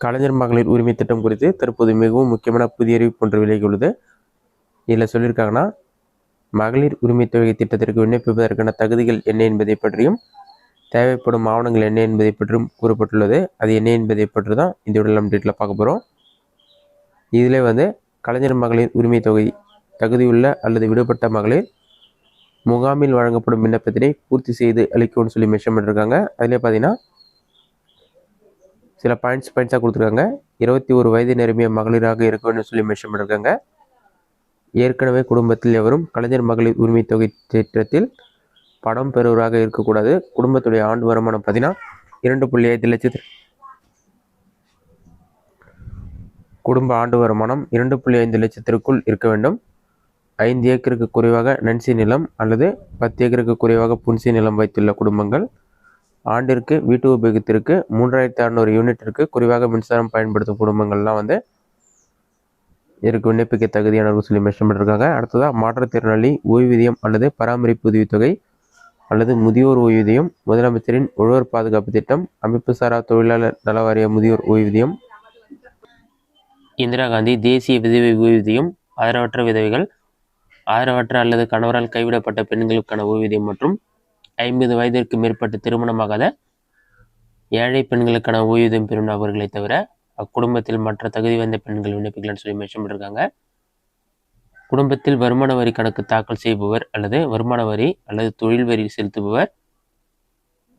கலைஞர் மகளிர் உரிமை திட்டம் குறித்து தற்போது மிகவும் முக்கியமான புதிய அறிவிப்பு ஒன்று விலகியுள்ளது. இதில் சொல்லியிருக்காங்கன்னா, மகளிர் உரிமை தொகை திட்டத்திற்கு விண்ணப்பிப்பதற்கான தகுதிகள் என்ன என்பதை பற்றியும் தேவைப்படும் ஆவணங்கள் என்ன என்பதை பற்றியும் கூறப்பட்டுள்ளது. அது என்ன என்பதை பற்றி தான் இந்த வீடியோவில் நம்ம டீட்டெயிலாக பார்க்க போகிறோம். இதில் கலைஞர் மகளிர் உரிமை தொகை தகுதியுள்ள அல்லது விடுபட்ட மகளிர் முகாமில் வழங்கப்படும் விண்ணப்பத்தினை பூர்த்தி செய்து அளிக்கும்னு சொல்லி மென்ஷன் பண்ணியிருக்காங்க. அதிலே பார்த்தீங்கன்னா சில பாயிண்ட்ஸாக கொடுத்துருக்காங்க. 21 வயது நிரம்பிய மகளிராக இருக்க வேண்டும் சொல்லி மென்ஷன் பண்ணியிருக்காங்க. ஏற்கனவே குடும்பத்தில் எவரும் கலைஞர் மகளிர் உரிமை தொகை திட்டத்தில் பணம் பெறுவராக இருக்கக்கூடாது. குடும்பத்துடைய ஆண்டு வருமானம் பார்த்தீங்கன்னா 2.5 லட்சத்தில் குடும்ப ஆண்டு வருமானம் 2.5 லட்சத்திற்குள் இருக்க வேண்டும். 5 ஏக்கருக்கு குறைவாக நன்சி நிலம் அல்லது 10 ஏக்கருக்கு குறைவாக புன்சி நிலம் வைத்துள்ள குடும்பங்கள், ஆண்டிற்கு வீட்டு உபயோகத்திற்கு 3600 யூனிட்டிற்கு குறைவாக மின்சாரம் பயன்படுத்தும் குடும்பங்கள்லாம் இதற்கு விண்ணப்பிக்க தகுதியானவர்கள் சொல்லி மென்ஷன் பண்ணியிருக்காங்க. அடுத்ததாக மாற்றுத்திறனாளி ஓய்வூதியம் அல்லது பராமரிப்பு உதவித்தொகை அல்லது முதியோர் ஓய்வூதியம், முதலமைச்சரின் உழவர் பாதுகாப்பு திட்டம், அமைப்பு சாரா தொழிலாளர் நல வாரிய முதியோர் ஓய்வூதியம், இந்திரா காந்தி தேசிய விதவை ஓய்வூதியம், ஆதரவற்ற விதவைகள், ஆதரவற்ற அல்லது கணவரால் கைவிடப்பட்ட பெண்களுக்கான ஓய்வூதியம் மற்றும் 50 வயதிற்கு மேற்பட்ட திருமணமாகாத ஏழை பெண்களுக்கான ஓய்வூதியம் பெறும் நபர்களை தவிர அக்குடும்பத்தில் மற்ற தகுதி வாய்ந்த பெண்கள் விண்ணப்பிக்கலாம்னு சொல்லி மென்ஷன் பண்ணியிருக்காங்க. குடும்பத்தில் வருமான வரி கணக்கு தாக்கல் செய்பவர் அல்லது வருமான வரி அல்லது தொழில் வரி செலுத்துபவர்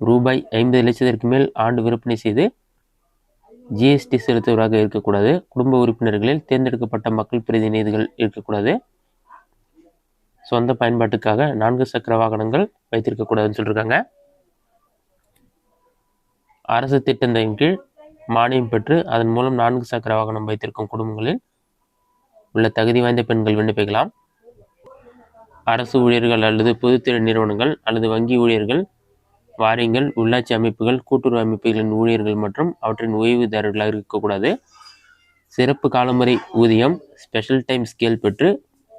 ரூபாய் 50 லட்சத்திற்கு மேல் ஆண்டு விற்பனை செய்து ஜிஎஸ்டி செலுத்துவராக இருக்கக்கூடாது. குடும்ப உறுப்பினர்களில் தேர்ந்தெடுக்கப்பட்ட மக்கள் பிரதிநிதிகள் இருக்கக்கூடாது. சொந்த பயன்பாட்டுக்காக 4 சக்கர வாகனங்கள் வைத்திருக்கக்கூடாதுன்னு சொல்லியிருக்காங்க. அரசு திட்டத்தின் கீழ் மானியம் பெற்று அதன் மூலம் 4 சக்கர வாகனம் வைத்திருக்கும் குடும்பங்களில் உள்ள தகுதி வாய்ந்த பெண்கள் விண்ணப்பிக்கலாம். அரசு ஊழியர்கள் அல்லது பொதுத்துறை நிறுவனங்கள் அல்லது வங்கி ஊழியர்கள், வாரியங்கள், உள்ளாட்சி அமைப்புகள், கூட்டுறவு அமைப்புகளின் ஊழியர்கள் மற்றும் அவற்றின் ஓய்வுதாரர்களாக இருக்கக்கூடாது. சிறப்பு காலமுறை ஊதியம் ஸ்பெஷல் டைம் ஸ்கேல் பெற்று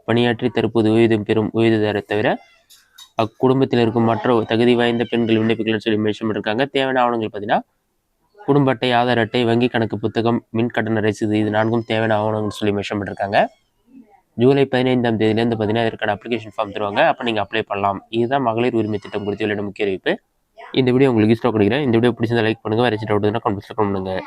பணியாற்றி தற்போது ஓய்வூதியம் பெறும் ஓய்வூதியரை தவிர அக்குடும்பத்தில் இருக்கும் மற்ற தகுதி வாய்ந்த பெண்கள் விண்ணப்பிக்கலாம்னு சொல்லி மென்ஷன் பண்ணியிருக்காங்க. தேவையான ஆவணங்கள் பார்த்தீங்கன்னா குடும்ப அட்டை, ஆதார் அட்டை, வங்கி கணக்கு புத்தகம், மின் கட்டண ரசீது, இது 4ம் தேவையான ஆவணங்கள் சொல்லி மென்ஷன் பண்ணியிருக்காங்க. ஜூலை 15ஆம் தேதியிலேருந்து பார்த்தீங்கன்னா இதற்கான அப்ளிகேஷன் ஃபார்ம் தருவாங்க. அப்போ நீங்கள் அப்ளை பண்ணலாம். இதுதான் மகளிர் உரிமை திட்டம் குறித்து வெளியிட முக்கிய அறிவிப்பு. இந்த வீடியோ உங்களுக்கு யூஸ்ஃபுல்லாக கொடுக்குறேன். இந்த வீடியோ பிடிச்சிருந்தா லைக் பண்ணுங்கள். வேறு டவுட் இருந்தால் கமெண்ட்ஸில் கமெண்ட் பண்ணுங்கள்.